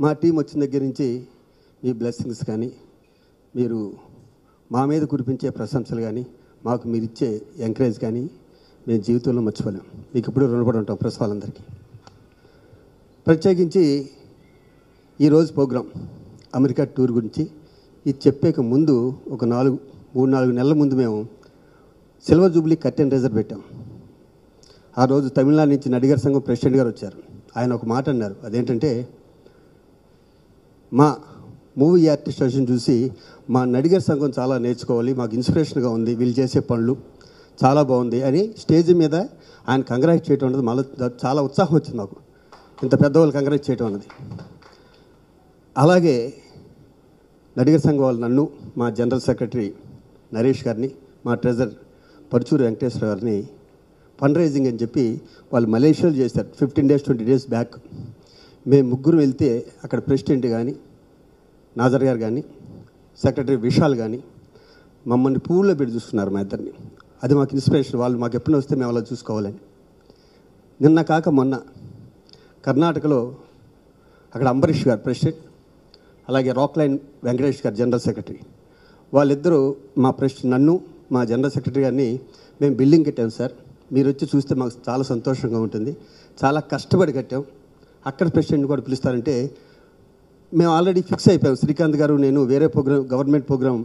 మా టీం వచ్చిన దగ్గర నుంచి మీ బ్లెస్సింగ్స్ కానీ, మీరు మా మీద కురిపించే ప్రశంసలు కానీ, మాకు మీరు ఇచ్చే ఎంకరేజ్ కానీ మేము జీవితంలో మర్చిపోలేం. మీకు ఇప్పుడు రుణపడి ఉంటాం ప్రెస్ వాళ్ళందరికీ. ప్రత్యేకించి ఈరోజు ప్రోగ్రాం అమెరికా టూర్ గురించి ఇది చెప్పేక ముందు ఒక 3-4 నెలల ముందు మేము సిల్వర్ జూబ్లీ కర్టెన్ రేజర్ పెట్టాం. ఆ రోజు తమిళనాడు నుంచి నడిగర్ సంఘం ప్రెసిడెంట్ గారు వచ్చారు. ఆయన ఒక మాట అన్నారు. అదేంటంటే, మా మూవీ ఆర్టిస్ట్ అసోసియేషన్ చూసి మా నడిగర్ సంఘం చాలా నేర్చుకోవాలి, మాకు ఇన్స్పిరేషన్గా ఉంది, వీళ్ళు చేసే పనులు చాలా బాగుంది అని స్టేజ్ మీద ఆయన కంగ్రాట్ చేయటం అన్నది మళ్ళీ చాలా ఉత్సాహం వచ్చింది మాకు. ఇంత పెద్దవాళ్ళు కంగ్రాట్ చేయటం అన్నది. అలాగే నడిగర్ సంఘం వాళ్ళు నన్ను, మా జనరల్ సెక్రటరీ నరేష్ గారిని, మా ట్రెజర్ పరుచూరు వెంకటేశ్వర గారిని ఫండ్ రైజింగ్ అని చెప్పి వాళ్ళు మలేషియాలో చేశారు 15 days 20 days బ్యాక్. మేము ముగ్గురు వెళ్తే అక్కడ ప్రెసిడెంట్ కానీ, నాజర్ గారు కానీ, సెక్రటరీ విశాల్ కానీ మమ్మల్ని పూల్లో పెట్టి చూసుకున్నారు మా ఇద్దరిని. అది మాకు ఇన్స్పిరేషన్. వాళ్ళు మాకు ఎప్పుడైనా వస్తే మేము అలా చూసుకోవాలని. నిన్న కాక మొన్న కర్ణాటకలో అక్కడ అంబరీష్ గారు ప్రెసిడెంట్, అలాగే రాక్ లైన్ వెంకటేష్ గారు జనరల్ సెక్రటరీ, వాళ్ళిద్దరూ మా ప్రెసిడెంట్ నన్ను, మా జనరల్ సెక్రటరీ గారిని మేము బిల్డింగ్ కట్టాం సార్, మీరు వచ్చి చూస్తే మాకు చాలా సంతోషంగా ఉంటుంది, చాలా కష్టపడి కట్టాం, అక్కడ ప్రెసిడెంట్ కూడా పిలుస్తారంటే మేము ఆల్రెడీ ఫిక్స్ అయిపోయాం. శ్రీకాంత్ గారు నేను వేరే ప్రోగ్రామ్, గవర్నమెంట్ ప్రోగ్రామ్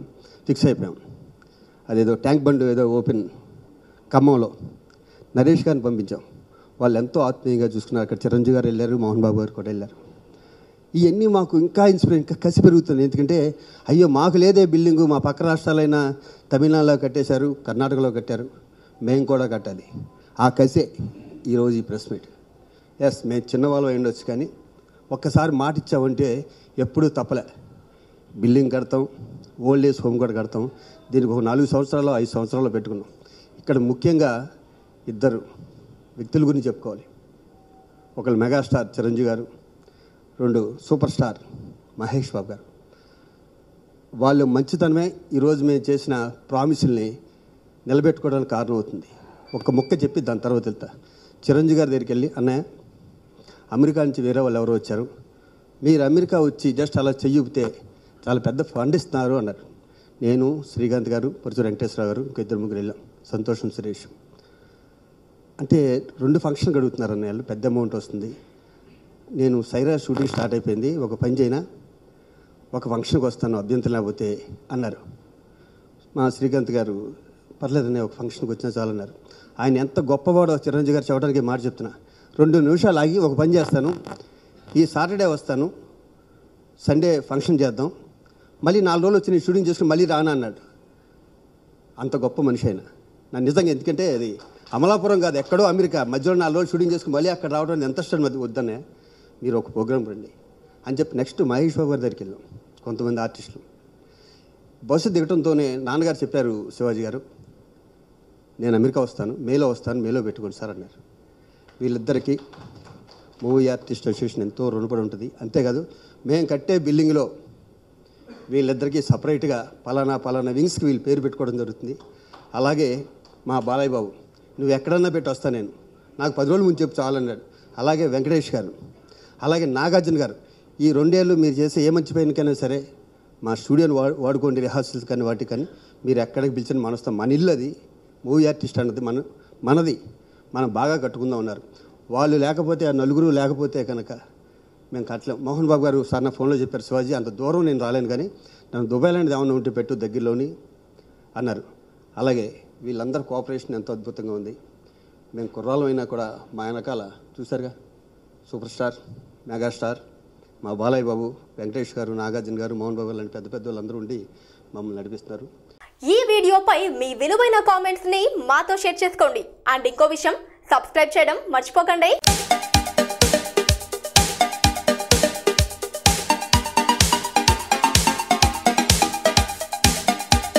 ఫిక్స్ అయిపోయాం. అదేదో ట్యాంక్ బండ్ ఏదో ఓపెన్ ఖమ్మంలో నరేష్ గారిని పంపించాం. వాళ్ళు ఎంతో ఆత్మీయంగా చూసుకున్నారు. అక్కడ చిరంజీవి గారు వెళ్ళారు, మోహన్ బాబు గారు కూడా వెళ్ళారు. ఇవన్నీ మాకు ఇంకా ఇన్స్పిరేషన్, ఇంకా కసి పెరుగుతుంది. ఎందుకంటే అయ్యో మాకు లేదే బిల్డింగు, మా పక్క రాష్ట్రాలైన తమిళనాడులో కట్టేశారు, కర్ణాటకలో కట్టారు, మేము కూడా కట్టాలి. ఆ కసే ఈరోజు ఈ ప్రెస్ మీట్. ఎస్, మేము చిన్నవాళ్ళు అయి ఉండొచ్చు, కానీ ఒక్కసారి మాట ఇచ్చామంటే ఎప్పుడూ తప్పలే. బిల్డింగ్ కడతాం, ఓల్డ్ ఏజ్ హోమ్ కూడా కడతాం. దీనికి ఒక 4 సంవత్సరాలు 5 సంవత్సరాలు పెట్టుకున్నాం. ఇక్కడ ముఖ్యంగా ఇద్దరు వ్యక్తుల గురించి చెప్పుకోవాలి. ఒకరు మెగాస్టార్ చిరంజీవి గారు, 2 సూపర్ స్టార్ మహేష్ బాబు గారు. వాళ్ళు మంచితనమే ఈరోజు మేము చేసిన ప్రామిసుల్ని నిలబెట్టుకోవడానికి కారణం అవుతుంది. ఒక ముక్క చెప్పి దాని తర్వాత వెళ్తా. చిరంజీవి గారి దగ్గరికి వెళ్ళి, అన్నయ్య అమెరికా నుంచి వేరే వాళ్ళు ఎవరో వచ్చారు, మీరు అమెరికా వచ్చి జస్ట్ అలా చెయ్యితే చాలా పెద్ద ఫండ్ ఇస్తున్నారు అన్నారు. నేను, శ్రీకాంత్ గారు, పరుచూరు వెంకటేశ్వర గారు, ఇంకా 2-3 వెళ్ళాం. సంతోషం, సురేష్. అంటే 2 ఫంక్షన్లు అడుగుతున్నారు అన్నయ్య, పెద్ద అమౌంట్ వస్తుంది. నేను సైరా షూటింగ్ స్టార్ట్ అయిపోయింది, ఒక పని చేయనా, ఒక ఫంక్షన్కి వస్తాను, అభ్యంతరం లేకపోతే అన్నారు. మా శ్రీకాంత్ గారు, పర్లేదనే, ఒక ఫంక్షన్కి వచ్చినా చాలన్నారు. ఆయన ఎంత గొప్పవాడో చిరంజీవి గారు చెప్పడానికి మాట చెప్తున్నా. 2 నిమిషాలు ఆగి ఒక పని చేస్తాను, ఈ సాటర్డే వస్తాను, సండే ఫంక్షన్ చేద్దాం, మళ్ళీ 4 రోజులు వచ్చి నేను షూటింగ్ చేసుకుని మళ్ళీ రానా అన్నాడు. అంత గొప్ప మనిషి అయినా నాకు నిజంగా. ఎందుకంటే అది అమలాపురం కాదు, ఎక్కడో అమెరికా, మధ్యలో 4 రోజులు షూటింగ్ చేసుకుని మళ్ళీ అక్కడ రావడం ఎంత ఇష్టం. వద్దనే, మీరు ఒక ప్రోగ్రాం రండి అని చెప్పి నెక్స్ట్ మహేష్ బాబు గారి దగ్గరికి వెళ్ళాం. కొంతమంది ఆర్టిస్టులు బస్సు దిగటంతోనే నాన్నగారు చెప్పారు, శివాజీ గారు నేను అమెరికా వస్తాను, మేలో వస్తాను, మేలో పెట్టుకోండి సార్ అన్నారు. వీళ్ళిద్దరికీ మూవీ ఆర్టిస్ట్ అసోసియేషన్ ఎంతో రుణపడి ఉంటుంది. అంతేకాదు మేము కట్టే బిల్డింగ్లో వీళ్ళిద్దరికీ సపరేట్గా పలానా వింగ్స్కి వీళ్ళు పేరు పెట్టుకోవడం జరుగుతుంది. అలాగే మా బాలయ్య బాబు, నువ్వు ఎక్కడన్నా పెట్టి వస్తా, నేను నాకు 10 రోజుల ముందు చెప్పు చాలన్నాడు. అలాగే వెంకటేష్ గారు, అలాగే నాగార్జున గారు, ఈ 2 ఏళ్ళు మీరు చేసే ఏ మంచి పైనకైనా సరే మా స్టూడియోని వాడుకోండి, రిహార్సల్స్ కానీ వాటికి కానీ, మీరు ఎక్కడికి పిలిచిన మన వస్తాం, మన ఇల్లు అది, మూవీ ఆర్టిస్ట్ అన్నది మనది, మనం బాగా కట్టుకుందాం అన్నారు. వాళ్ళు లేకపోతే, ఆ 4 లేకపోతే కనుక మేము కట్టలేం. మోహన్ బాబు గారు సార్ నా ఫోన్లో చెప్పారు, శివాజీ అంత దూరం నేను రాలేను, కానీ నన్ను దుబాయ్ లాంటిది ఏమన్నా ఉంటే పెట్టు దగ్గరలోని అన్నారు. అలాగే వీళ్ళందరూ కోఆపరేషన్ ఎంతో అద్భుతంగా ఉంది. మేము కుర్రాళ్ళం అయినా కూడా మా వెనకాల చూసారుగా సూపర్ స్టార్, మెగాస్టార్ మా బాలయ్య బాబు, వెంకటేష్ గారు, నాగార్జున గారు, మోహన్ బాబు లాంటి పెద్ద వాళ్ళందరూ ఉండి మమ్మల్ని నడిపిస్తున్నారు. ఈ వీడియోపై మీ విలువైన కామెంట్స్ ని మాతో షేర్ చేసుకోండి. అండ్ ఇంకో విషయం, సబ్స్క్రైబ్ చేయడం మర్చిపోకండి.